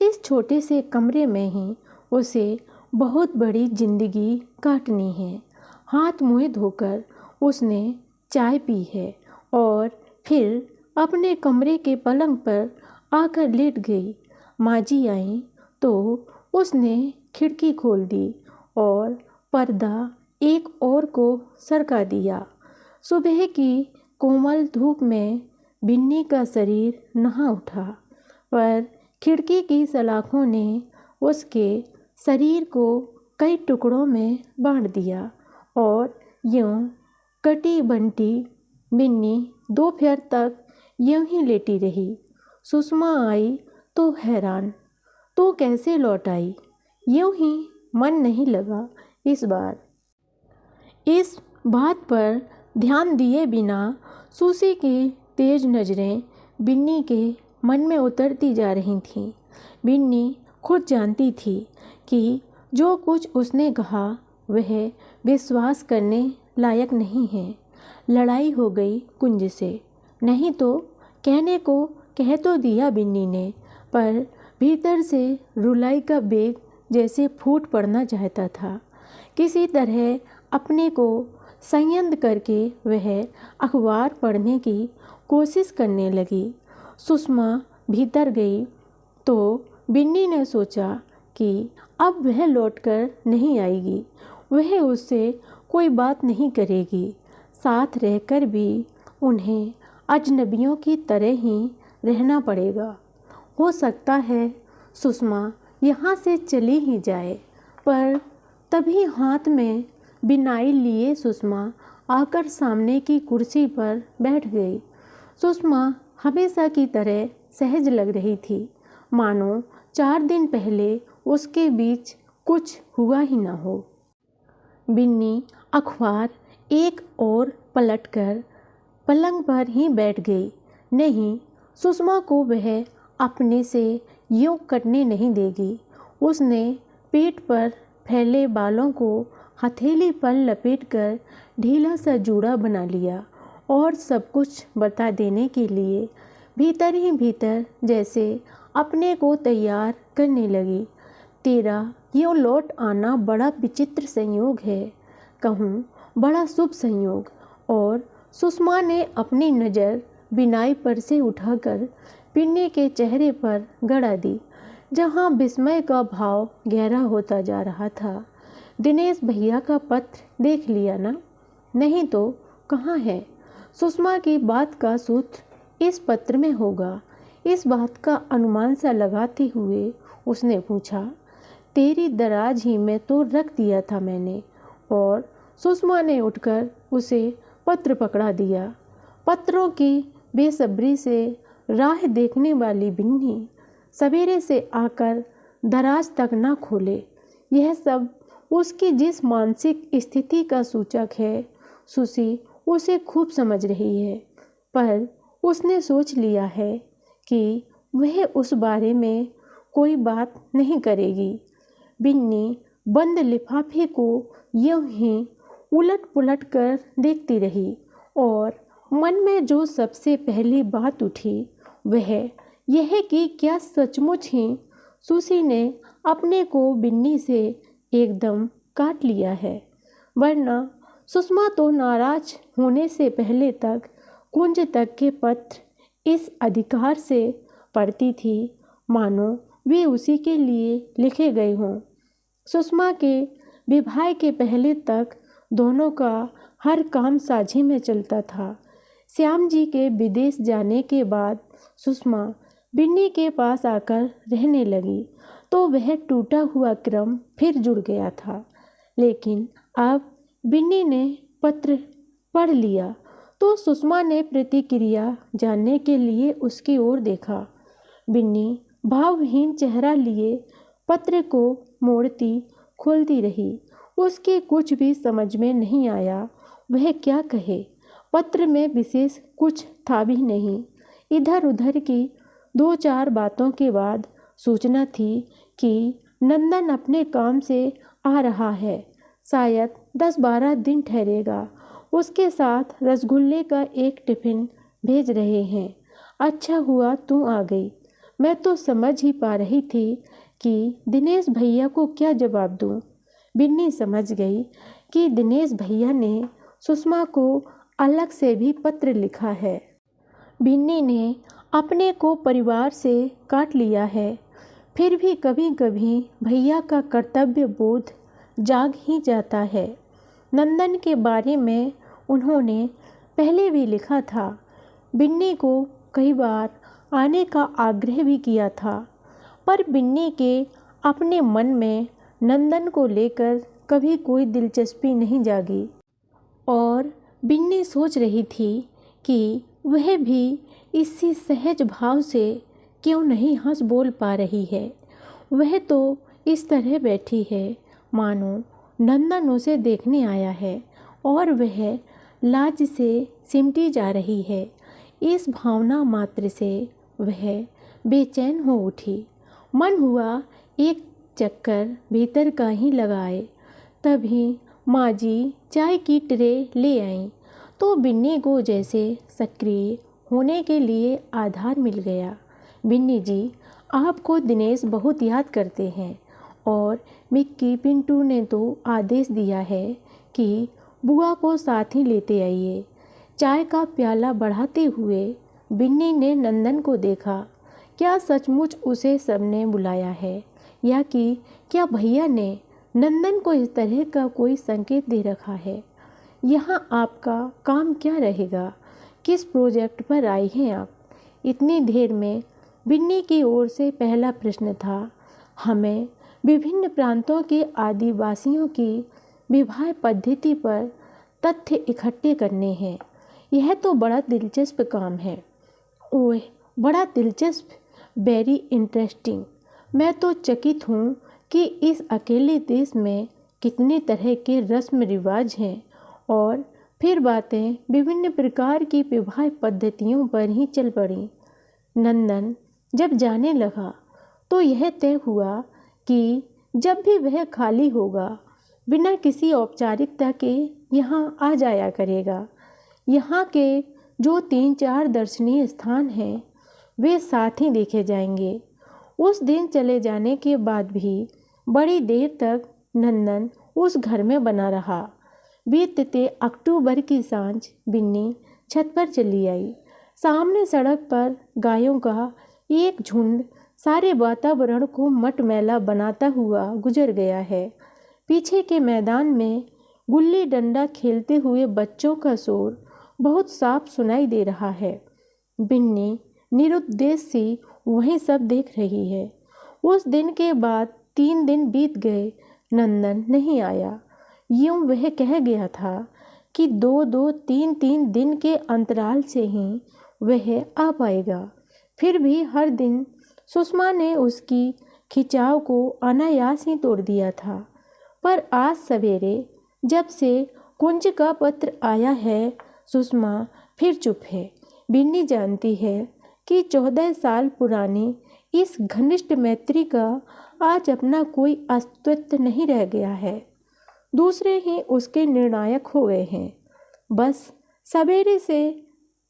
इस छोटे से कमरे में ही उसे बहुत बड़ी जिंदगी काटनी है। हाथ मुँह धोकर उसने चाय पी है और फिर अपने कमरे के पलंग पर आकर लेट गई। माँ जी आई तो उसने खिड़की खोल दी और पर्दा एक ओर को सरका दिया। सुबह की कोमल धूप में बिन्नी का शरीर नहा उठा, पर खिड़की की सलाखों ने उसके शरीर को कई टुकड़ों में बांट दिया और यूं कटी बंटी बिन्नी दोपहर तक यूं ही लेटी रही। सुषमा आई तो हैरान, तो कैसे लौट आई? यूं ही मन नहीं लगा इस बार। इस बात पर ध्यान दिए बिना सुशी की तेज नज़रें बिन्नी के मन में उतरती जा रही थीं। बिन्नी खुद जानती थी कि जो कुछ उसने कहा वह विश्वास करने लायक नहीं है। लड़ाई हो गई कुंज से, नहीं तो कहने को कह तो दिया बिन्नी ने, पर भीतर से रुलाई का बेग जैसे फूट पड़ना चाहता था। किसी तरह अपने को संयम करके वह अखबार पढ़ने की कोशिश करने लगी। सुषमा भीतर गई तो बिन्नी ने सोचा कि अब वह लौटकर नहीं आएगी। वह उससे कोई बात नहीं करेगी। साथ रहकर भी उन्हें अजनबियों की तरह ही रहना पड़ेगा। हो सकता है सुषमा यहाँ से चली ही जाए, पर तभी हाथ में बिनाई लिए सुषमा आकर सामने की कुर्सी पर बैठ गई। सुषमा हमेशा की तरह सहज लग रही थी, मानो 4 दिन पहले उसके बीच कुछ हुआ ही ना हो। बिन्नी अखबार एक और पलटकर पलंग पर ही बैठ गई। नहीं, सुषमा को वह अपने से यूं कटने नहीं देगी। उसने पीठ पर फैले बालों को हथेली पर लपेटकर ढीला सा जूड़ा बना लिया और सब कुछ बता देने के लिए भीतर ही भीतर जैसे अपने को तैयार करने लगी। तेरा यूं लौट आना बड़ा विचित्र संयोग है, कहूँ बड़ा शुभ संयोग। और सुषमा ने अपनी नज़र बिनाई पर से उठाकर बिन्नी के चेहरे पर गड़ा दी, जहाँ विस्मय का भाव गहरा होता जा रहा था। दिनेश भैया का पत्र देख लिया ना? नहीं तो कहाँ है? सुषमा की बात का सूत्र इस पत्र में होगा। इस बात का अनुमान सा लगाते हुए उसने पूछा। तेरी दराज ही में तो रख दिया था मैंने। और सुषमा ने उठकर उसे पत्र पकड़ा दिया। पत्रों की बेसब्री से राह देखने वाली बिन्नी सवेरे से आकर दराज तक ना खोले। यह सब उसकी जिस मानसिक स्थिति का सूचक है, सुशी उसे खूब समझ रही है, पर उसने सोच लिया है कि वह उस बारे में कोई बात नहीं करेगी। बिन्नी बंद लिफाफे को यूं ही उलट पुलट कर देखती रही और मन में जो सबसे पहली बात उठी वह यह कि क्या सचमुच ही सुशी ने अपने को बिन्नी से एकदम काट लिया है, वरना सुषमा तो नाराज होने से पहले तक कुंज तक के पत्र इस अधिकार से पढ़ती थी मानो वे उसी के लिए लिखे गए हों। सुषमा के विवाह के पहले तक दोनों का हर काम साझे में चलता था। श्याम जी के विदेश जाने के बाद सुषमा बिन्नी के पास आकर रहने लगी तो वह टूटा हुआ क्रम फिर जुड़ गया था। लेकिन अब बिन्नी ने पत्र पढ़ लिया तो सुषमा ने प्रतिक्रिया जानने के लिए उसकी ओर देखा। बिन्नी भावहीन चेहरा लिए पत्र को मोड़ती खोलती रही। उसके कुछ भी समझ में नहीं आया वह क्या कहे। पत्र में विशेष कुछ था भी नहीं। इधर उधर की 2-4 बातों के बाद सूचना थी कि नंदन अपने काम से आ रहा है, शायद 10-12 दिन ठहरेगा। उसके साथ रसगुल्ले का एक टिफ़िन भेज रहे हैं। अच्छा हुआ तू आ गई। मैं तो समझ ही पा रही थी कि दिनेश भैया को क्या जवाब दूं। बिन्नी समझ गई कि दिनेश भैया ने सुषमा को अलग से भी पत्र लिखा है। बिन्नी ने अपने को परिवार से काट लिया है, फिर भी कभी कभी भैया का कर्तव्य बोध जाग ही जाता है। नंदन के बारे में उन्होंने पहले भी लिखा था। बिन्नी को कई बार आने का आग्रह भी किया था, पर बिन्नी के अपने मन में नंदन को लेकर कभी कोई दिलचस्पी नहीं जागी और बिन्नी सोच रही थी कि वह भी इसी सहज भाव से क्यों नहीं हंस बोल पा रही है। वह तो इस तरह बैठी है मानो नंदन उसे देखने आया है और वह लाज से सिमटी जा रही है। इस भावना मात्र से वह बेचैन हो उठी। मन हुआ एक चक्कर भीतर का ही लगाए। तभी माँ जी चाय की ट्रे ले आईं तो बिन्नी को जैसे सक्रिय होने के लिए आधार मिल गया। बिन्नी जी, आपको दिनेश बहुत याद करते हैं और मिक्की पिंटू ने तो आदेश दिया है कि बुआ को साथ ही लेते आइए। चाय का प्याला बढ़ाते हुए बिन्नी ने नंदन को देखा। क्या सचमुच उसे सबने बुलाया है या कि क्या भैया ने नंदन को इस तरह का कोई संकेत दे रखा है? यहाँ आपका काम क्या रहेगा? किस प्रोजेक्ट पर आई हैं आप? इतनी देर में बिन्नी की ओर से पहला प्रश्न था। हमें विभिन्न प्रांतों के आदिवासियों की विवाह पद्धति पर तथ्य इकट्ठे करने हैं। यह तो बड़ा दिलचस्प काम है। ओह, बड़ा दिलचस्प, वेरी इंटरेस्टिंग। मैं तो चकित हूँ कि इस अकेले देश में कितने तरह के रस्म रिवाज हैं और फिर बातें विभिन्न प्रकार की विवाह पद्धतियों पर ही चल पड़ी। नंदन जब जाने लगा तो यह तय हुआ कि जब भी वह खाली होगा बिना किसी औपचारिकता के यहाँ आ जाया करेगा। यहाँ के जो 3-4 दर्शनीय स्थान हैं वे साथ ही देखे जाएंगे। उस दिन चले जाने के बाद भी बड़ी देर तक नंदन उस घर में बना रहा। बीतते अक्टूबर की सांझ बिन्नी छत पर चली आई। सामने सड़क पर गायों का एक झुंड सारे वातावरण को मटमैला बनाता हुआ गुजर गया है। पीछे के मैदान में गुल्ली डंडा खेलते हुए बच्चों का शोर बहुत साफ सुनाई दे रहा है। बिन्नी निरुद्देश सी वही सब देख रही है। उस दिन के बाद 3 दिन बीत गए, नंदन नहीं आया। यूँ वह कह गया था कि 2-2, 3-3 दिन के अंतराल से ही वह आ पाएगा। फिर भी हर दिन सुषमा ने उसकी खिंचाव को अनायास ही तोड़ दिया था। पर आज सवेरे जब से कुंज का पत्र आया है, सुषमा फिर चुप है। बिन्नी जानती है कि 14 साल पुरानी इस घनिष्ठ मैत्री का आज अपना कोई अस्तित्व नहीं रह गया है। दूसरे ही उसके निर्णायक हो गए हैं। बस सवेरे से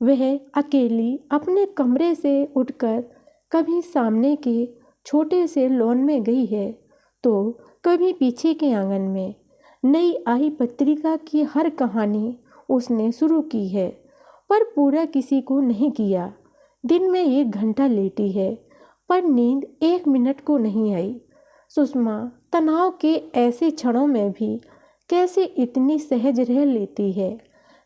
वह अकेली अपने कमरे से उठकर कभी सामने के छोटे से लॉन में गई है तो कभी पीछे के आंगन में। नई आई पत्रिका की हर कहानी उसने शुरू की है पर पूरा किसी को नहीं किया। दिन में 1 घंटा लेटी है पर नींद 1 मिनट को नहीं आई। सुषमा तनाव के ऐसे क्षणों में भी कैसे इतनी सहज रह लेती है।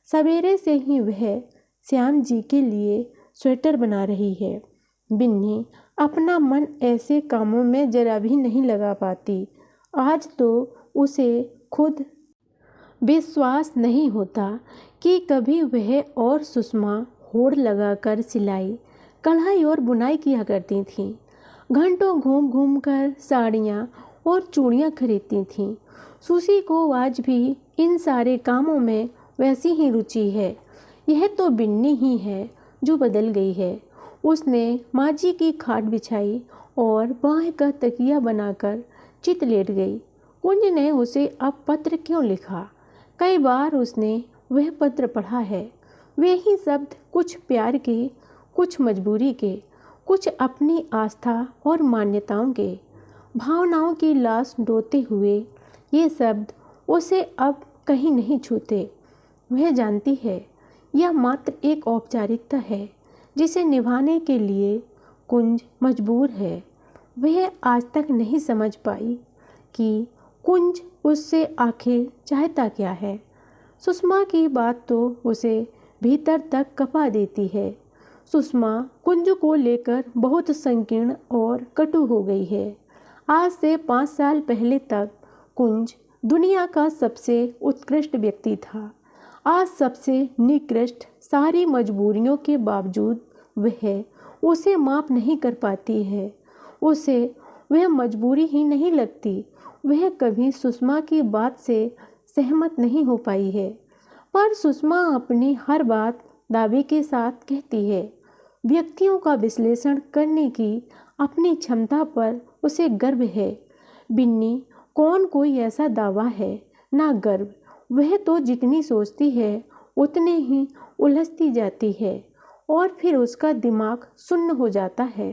सवेरे से ही वह श्याम जी के लिए स्वेटर बना रही है। बिन्नी अपना मन ऐसे कामों में जरा भी नहीं लगा पाती। आज तो उसे खुद विश्वास नहीं होता कि कभी वह और सुषमा होड़ लगाकर सिलाई, कढ़ाई और बुनाई किया करती थीं। घंटों घूम घूम कर साड़ियाँ और चूड़ियाँ खरीदती थीं। सुशी को आज भी इन सारे कामों में वैसी ही रुचि है। यह तो बिन्नी ही है जो बदल गई है। उसने माँ-जी की खाट बिछाई और बाँह का तकिया बनाकर चित लेट गई। कुंज ने उसे अब पत्र क्यों लिखा? कई बार उसने वह पत्र पढ़ा है। वे ही शब्द, कुछ प्यार के, कुछ मजबूरी के, कुछ अपनी आस्था और मान्यताओं के, भावनाओं की लाश ढोते हुए ये शब्द उसे अब कहीं नहीं छूते। वह जानती है यह मात्र एक औपचारिकता है जिसे निभाने के लिए कुंज मजबूर है। वह आज तक नहीं समझ पाई कि कुंज उससे आखिर चाहता क्या है। सुषमा की बात तो उसे भीतर तक कपा देती है। सुषमा कुंज को लेकर बहुत संकीर्ण और कटु हो गई है। आज से 5 साल पहले तक कुंज दुनिया का सबसे उत्कृष्ट व्यक्ति था। आज सबसे निकृष्ट। सारी मजबूरियों के बावजूद वह उसे माफ नहीं कर पाती है। उसे वह मजबूरी ही नहीं लगती। वह कभी सुषमा की बात से सहमत नहीं हो पाई है, पर सुषमा अपनी हर बात दावे के साथ कहती है। व्यक्तियों का विश्लेषण करने की अपनी क्षमता पर उसे गर्व है। बिन्नी कौन कोई ऐसा दावा है, ना गर्व। वह तो जितनी सोचती है उतने ही उलझती जाती है और फिर उसका दिमाग सुन्न हो जाता है।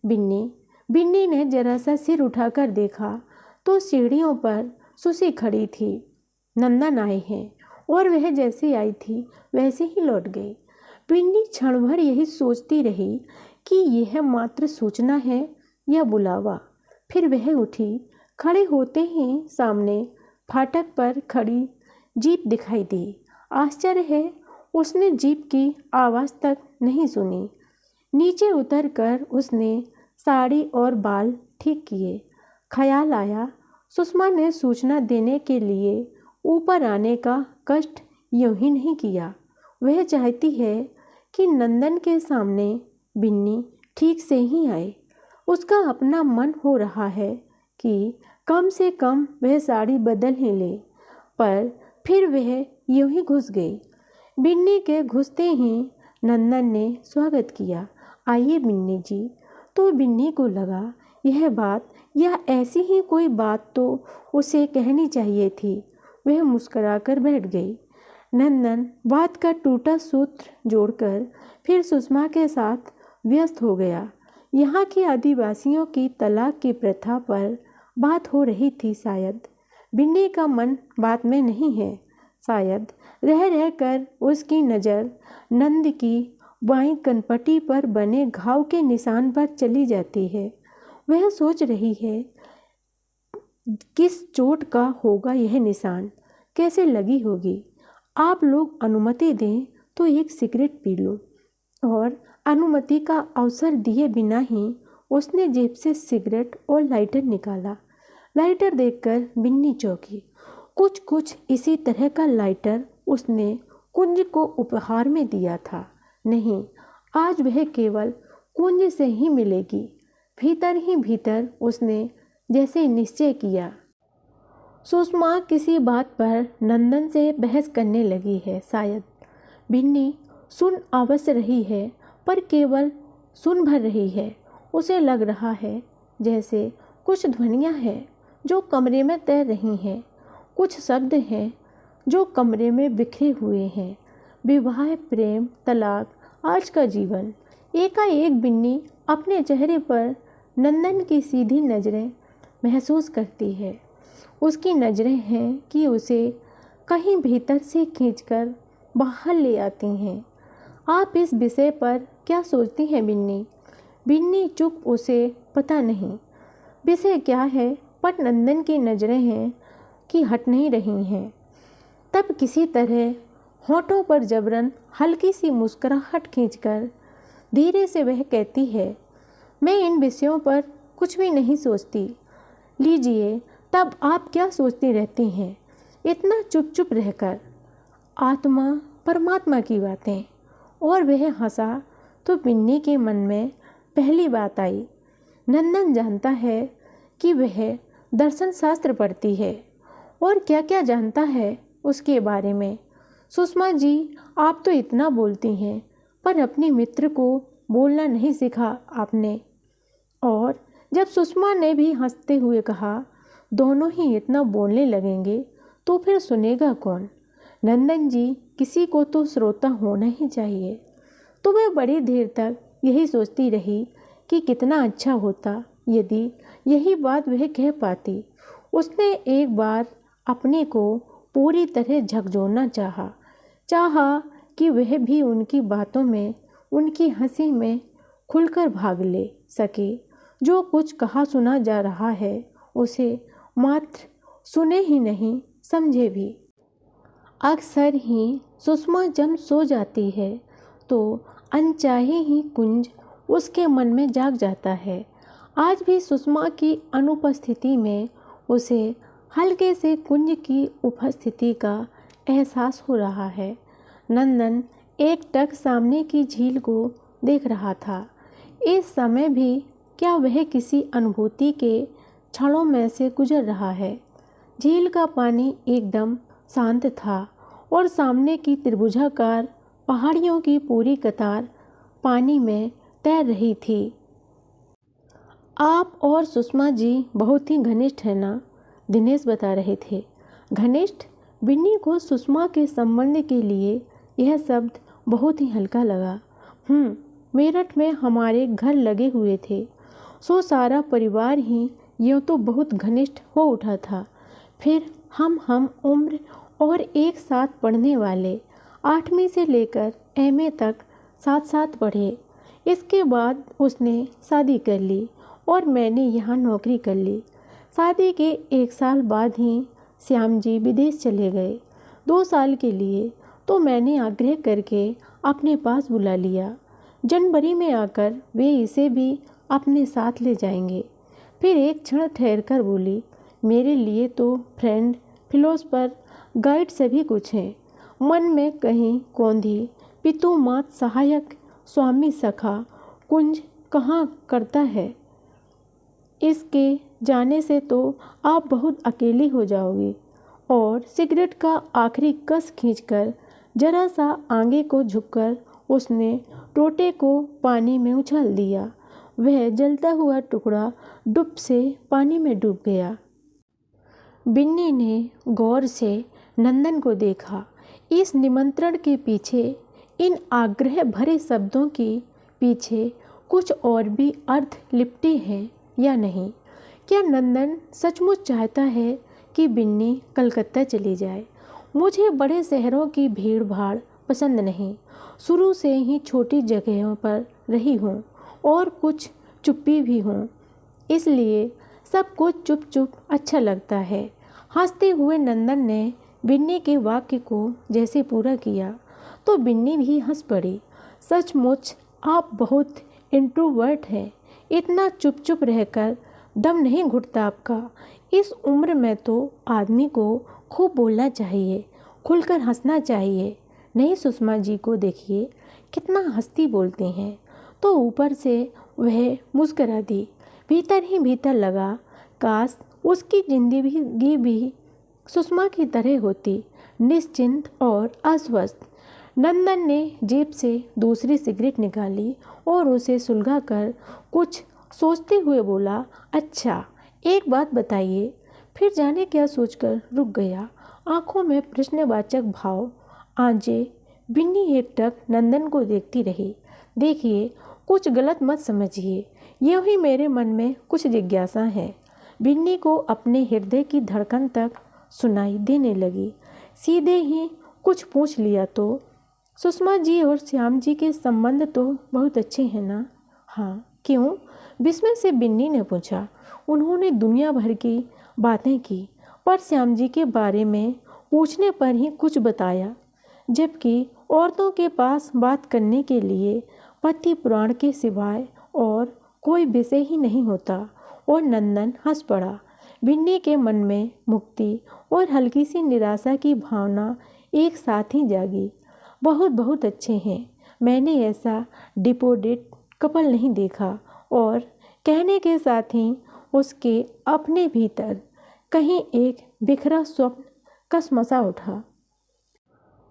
बिन्नी ने जरा सा सिर उठाकर देखा तो सीढ़ियों पर सुशी खड़ी थी। नंदन आए हैं और वह जैसे आई थी वैसे ही लौट गई। बिन्नी क्षण भर यही सोचती रही कि यह मात्र सूचना है या बुलावा। फिर वह उठी। खड़े होते ही सामने फाटक पर खड़ी जीप दिखाई दी। आश्चर्य है, उसने जीप की आवाज़ तक नहीं सुनी। नीचे उतरकर उसने साड़ी और बाल ठीक किए। ख्याल आया सुषमा ने सूचना देने के लिए ऊपर आने का कष्ट यूं ही नहीं किया। वह चाहती है कि नंदन के सामने बिन्नी ठीक से ही आए। उसका अपना मन हो रहा है कि कम से कम वह साड़ी बदल ही ले, पर फिर वह यूं ही घुस गई। बिन्नी के घुसते ही नंदन ने स्वागत किया। आइए बिन्नी जी। तो बिन्नी को लगा यह ऐसी ही कोई बात तो उसे कहनी चाहिए थी। वह मुस्कुराकर बैठ गई। नंदन बात का टूटा सूत्र जोड़कर फिर सुषमा के साथ व्यस्त हो गया। यहाँ के आदिवासियों की तलाक की प्रथा पर बात हो रही थी। शायद बिन्नी का मन बात में नहीं है। शायद रह रह कर उसकी नज़र नंद की बाईं कनपटी पर बने घाव के निशान पर चली जाती है। वह सोच रही है किस चोट का होगा यह निशान, कैसे लगी होगी। आप लोग अनुमति दें तो एक सिगरेट पी लो। और अनुमति का अवसर दिए बिना ही उसने जेब से सिगरेट और लाइटर निकाला। लाइटर देखकर बिन्नी चौंकी। कुछ इसी तरह का लाइटर उसने कुंज को उपहार में दिया था। नहीं, आज वह केवल कुंज से ही मिलेगी। भीतर ही भीतर उसने जैसे निश्चय किया। सुषमा किसी बात पर नंदन से बहस करने लगी है। शायद बिन्नी सुन अवश्य रही है, पर केवल सुन भर रही है। उसे लग रहा है जैसे कुछ ध्वनियाँ हैं जो कमरे में तैर रही हैं, कुछ शब्द हैं जो कमरे में बिखरे हुए हैं। विवाह, प्रेम, तलाक, आज का जीवन। एकाएक बिन्नी अपने चेहरे पर नंदन की सीधी नज़रें महसूस करती है। उसकी नज़रें हैं कि उसे कहीं भीतर से खींचकर बाहर ले आती हैं। आप इस विषय पर क्या सोचती हैं बिन्नी? बिन्नी चुप। उसे पता नहीं विषय क्या है, पर नंदन की नज़रें हैं कि हट नहीं रही हैं। तब किसी तरह होठों पर जबरन हल्की सी मुस्कुराहट खींचकर धीरे से वह कहती है, मैं इन विषयों पर कुछ भी नहीं सोचती। लीजिए, तब आप क्या सोचती रहती हैं इतना चुप चुप रहकर? आत्मा परमात्मा की बातें। और वह हंसा तो बिन्नी के मन में पहली बात आई, नंदन जानता है कि वह दर्शन शास्त्र पढ़ती है और क्या क्या जानता है उसके बारे में। सुषमा जी, आप तो इतना बोलती हैं, पर अपने मित्र को बोलना नहीं सीखा आपने। और जब सुषमा ने भी हंसते हुए कहा, दोनों ही इतना बोलने लगेंगे तो फिर सुनेगा कौन? नंदन जी, किसी को तो श्रोता होना ही चाहिए। तो वह बड़ी देर तक यही सोचती रही कि कितना अच्छा होता यदि यही बात वह कह पाती। उसने एक बार अपने को पूरी तरह झकझोरना चाहा कि वह भी उनकी बातों में, उनकी हंसी में खुलकर भाग ले सके। जो कुछ कहा सुना जा रहा है उसे मात्र सुने ही नहीं, समझे भी। अक्सर ही सुषमा जब सो जाती है तो अनचाहे ही कुंज उसके मन में जाग जाता है। आज भी सुषमा की अनुपस्थिति में उसे हल्के से कुंज की उपस्थिति का एहसास हो रहा है। नंदन एकटक सामने की झील को देख रहा था। इस समय भी क्या वह किसी अनुभूति के क्षणों में से गुजर रहा है? झील का पानी एकदम शांत था और सामने की त्रिभुजाकार पहाड़ियों की पूरी कतार पानी में तैर रही थी। आप और सुषमा जी बहुत ही घनिष्ठ है ना? दिनेश बता रहे थे। घनिष्ठ? बिन्नी को सुषमा के संबंध के लिए यह शब्द बहुत ही हल्का लगा। मेरठ में हमारे घर लगे हुए थे, सो सारा परिवार ही यूँ तो बहुत घनिष्ठ हो उठा था। फिर हम उम्र और एक साथ पढ़ने वाले, 8वीं से लेकर MA तक साथ साथ पढ़े। इसके बाद उसने शादी कर ली और मैंने यहाँ नौकरी कर ली। शादी के 1 साल बाद ही श्याम जी विदेश चले गए 2 साल के लिए, तो मैंने आग्रह करके अपने पास बुला लिया। जनवरी में आकर वे इसे भी अपने साथ ले जाएंगे। फिर एक क्षण ठहर कर बोली, मेरे लिए तो फ्रेंड, फिलोसफर, गाइड सभी कुछ हैं। मन में कहीं कौंधी, पितु मात सहायक, स्वामी सखा, कुंज कहाँ करता है। इसके जाने से तो आप बहुत अकेली हो जाओगी। और सिगरेट का आखिरी कस खींचकर जरा सा आगे को झुककर उसने टोटे को पानी में उछाल दिया। वह जलता हुआ टुकड़ा डुब से पानी में डूब गया। बिन्नी ने गौर से नंदन को देखा। इस निमंत्रण के पीछे, इन आग्रह भरे शब्दों के पीछे कुछ और भी अर्थ लिपटे हैं या नहीं? क्या नंदन सचमुच चाहता है कि बिन्नी कलकत्ता चली जाए? मुझे बड़े शहरों की भीड़ भाड़ पसंद नहीं। शुरू से ही छोटी जगहों पर रही हूँ और कुछ चुप्पी भी हूँ, इसलिए सब कुछ चुप चुप अच्छा लगता है। हंसते हुए नंदन ने बिन्नी के वाक्य को जैसे पूरा किया तो बिन्नी भी हंस पड़ी। सचमुच आप बहुत इंट्रोवर्ट हैं। इतना चुप चुप रहकर दम नहीं घुटता आपका। इस उम्र में तो आदमी को खूब बोलना चाहिए, खुलकर हंसना चाहिए। नहीं, सुषमा जी को देखिए कितना हंसती बोलती हैं। तो ऊपर से वह मुस्करा दी। भीतर ही भीतर लगा, काश उसकी जिंदगी भी सुषमा की तरह होती, निश्चिंत और अस्वस्थ। नंदन ने जेब से दूसरी सिगरेट निकाली और उसे सुलगाकर कुछ सोचते हुए बोला, अच्छा एक बात बताइए। फिर जाने क्या सोचकर रुक गया। आंखों में प्रश्नवाचक भाव आंजे। बिन्नी एकटक नंदन को देखती रही। देखिए, कुछ गलत मत समझिए, यही मेरे मन में कुछ जिज्ञासा है। बिन्नी को अपने हृदय की धड़कन तक सुनाई देने लगी। सीधे ही कुछ पूछ लिया तो? सुषमा जी और श्याम जी के संबंध तो बहुत अच्छे हैं ना? हाँ। क्यों? विस्मय से बिन्नी ने पूछा। उन्होंने दुनिया भर की बातें की, पर श्याम जी के बारे में पूछने पर ही कुछ बताया। जबकि औरतों के पास बात करने के लिए पति पुराण के सिवाय और कोई विषय ही नहीं होता। और नंदन हंस पड़ा। बिन्नी के मन में मुक्ति और हल्की सी निराशा की भावना एक साथ ही जागी। बहुत बहुत अच्छे हैं, मैंने ऐसा डिपोडेड कपल नहीं देखा। और कहने के साथ ही उसके अपने भीतर कहीं एक बिखरा स्वप्न कसमसा उठा।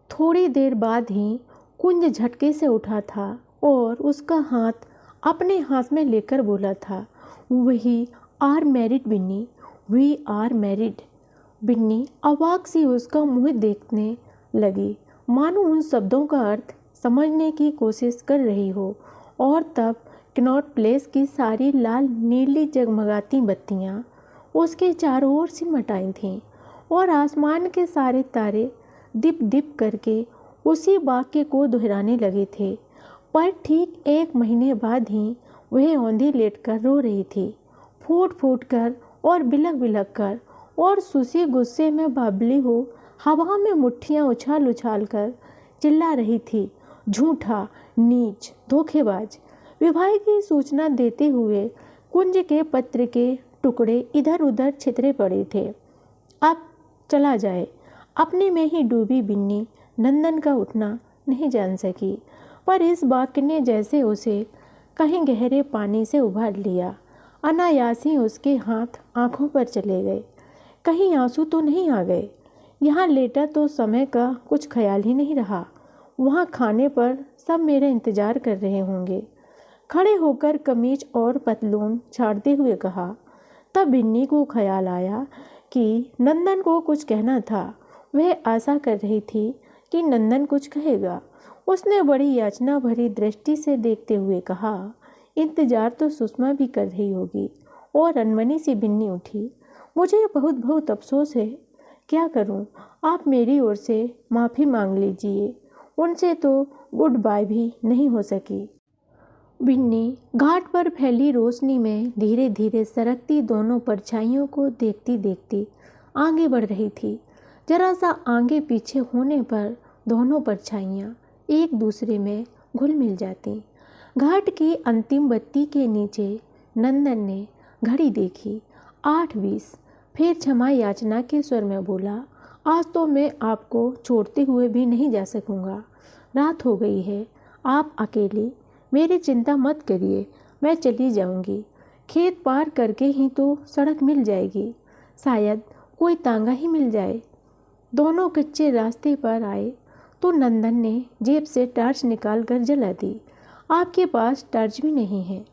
थोड़ी देर बाद ही कुंज झटके से उठा था और उसका हाथ अपने हाथ में लेकर बोला था, वही are married Binni, we are married. Binni अवाक सी उसका मुंह देखने लगी, मानो उन शब्दों का अर्थ समझने की कोशिश कर रही हो। और तब कनॉट प्लेस की सारी लाल नीली जगमगाती बत्तियां उसके चारों ओर सिमटाई थीं और आसमान के सारे तारे दिप दिप करके उसी वाक्य को दोहराने लगे थे। पर ठीक 1 महीने बाद ही वह औंधी लेटकर रो रही थी, फूट फूट कर और बिलख बिलख कर। और सुसी गुस्से में बाबली हो हवा में मुट्ठियाँ उछाल उछाल कर चिल्ला रही थी, झूठा, नीच, धोखेबाज। विवाह की सूचना देते हुए कुंज के पत्र के टुकड़े इधर उधर छितरे पड़े थे। अब चला जाए। अपने में ही डूबी बिन्नी नंदन का उठना नहीं जान सकी, पर इस वाक्य ने जैसे उसे कहीं गहरे पानी से उभार लिया। अनायास ही उसके हाथ आंखों पर चले गए। कहीं आंसू तो नहीं आ गए? यहाँ लेटा तो समय का कुछ ख्याल ही नहीं रहा। वहाँ खाने पर सब मेरा इंतज़ार कर रहे होंगे। खड़े होकर कमीज और पतलून छाड़ते हुए कहा। तब बिन्नी को ख्याल आया कि नंदन को कुछ कहना था। वह आशा कर रही थी कि नंदन कुछ कहेगा। उसने बड़ी याचना भरी दृष्टि से देखते हुए कहा, इंतजार तो सुषमा भी कर रही होगी। और अनमनी सी बिन्नी उठी। मुझे बहुत बहुत अफसोस है, क्या करूं? आप मेरी ओर से माफ़ी मांग लीजिए। उनसे तो गुड बाय भी नहीं हो सकी। बिन्नी घाट पर फैली रोशनी में धीरे धीरे सरकती दोनों परछाइयों को देखती देखती आगे बढ़ रही थी। जरा सा आगे पीछे होने पर दोनों परछाइयाँ एक दूसरे में घुल मिल जाती। घाट की अंतिम बत्ती के नीचे नंदन ने घड़ी देखी, 8:20। फिर क्षमा याचना के स्वर में बोला, आज तो मैं आपको छोड़ते हुए भी नहीं जा सकूंगा। रात हो गई है, आप अकेली, मेरी चिंता मत करिए, मैं चली जाऊंगी। खेत पार करके ही तो सड़क मिल जाएगी, शायद कोई तांगा ही मिल जाए। दोनों कच्चे रास्ते पर आए तो नंदन ने जेब से टॉर्च निकाल कर जला दी। आपके पास टॉर्च भी नहीं है?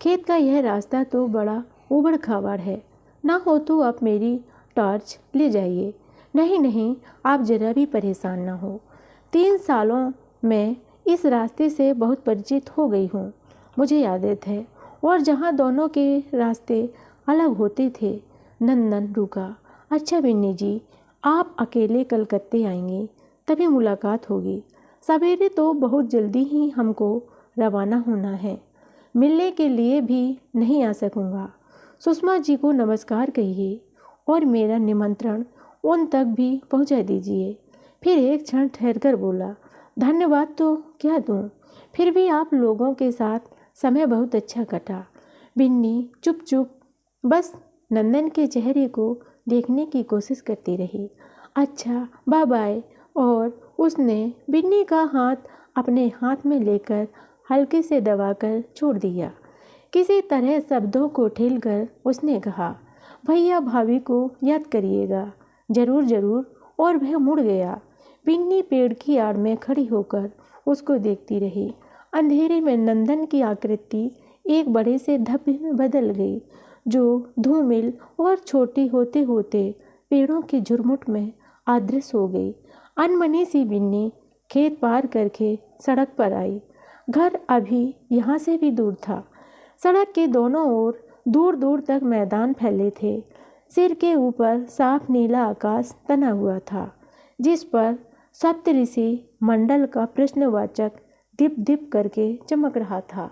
खेत का यह रास्ता तो बड़ा उबड़ खाबड़ है, ना हो तो आप मेरी टॉर्च ले जाइए। नहीं नहीं, आप जरा भी परेशान ना हो। 3 सालों में इस रास्ते से बहुत परिचित हो गई हूँ, मुझे आदत है। और जहाँ दोनों के रास्ते अलग होते थे। नंदन रुका। अच्छा बिन्नी जी, आप अकेले कलकत्ते आएंगी, तभी मुलाकात होगी। सवेरे तो बहुत जल्दी ही हमको रवाना होना है, मिलने के लिए भी नहीं आ सकूँगा। सुषमा जी को नमस्कार कहिए और मेरा निमंत्रण उन तक भी पहुँचा दीजिए। फिर एक क्षण ठहरकर बोला, धन्यवाद तो क्या दूँ, फिर भी आप लोगों के साथ समय बहुत अच्छा कटा। बिन्नी चुप चुप बस नंदन के चेहरे को देखने की कोशिश करती रही। अच्छा बाय बाय। और उसने बिन्नी का हाथ अपने हाथ में लेकर हल्के से दबाकर छोड़ दिया। किसी तरह शब्दों को ठेलकर उसने कहा, भैया भाभी को याद करिएगा, ज़रूर ज़रूर। और वह मुड़ गया। बिन्नी पेड़ की आड़ में खड़ी होकर उसको देखती रही। अंधेरे में नंदन की आकृति एक बड़े से धब्बे में बदल गई, जो धूमिल और छोटी होते होते पेड़ों के झुरमुट में अदृश्य हो गई। अनमनी सी बिन्नी खेत पार करके सड़क पर आई। घर अभी यहाँ से भी दूर था। सड़क के दोनों ओर दूर दूर तक मैदान फैले थे। सिर के ऊपर साफ नीला आकाश तना हुआ था, जिस पर सप्तऋषि मंडल का प्रश्नवाचक दिप दिप करके चमक रहा था।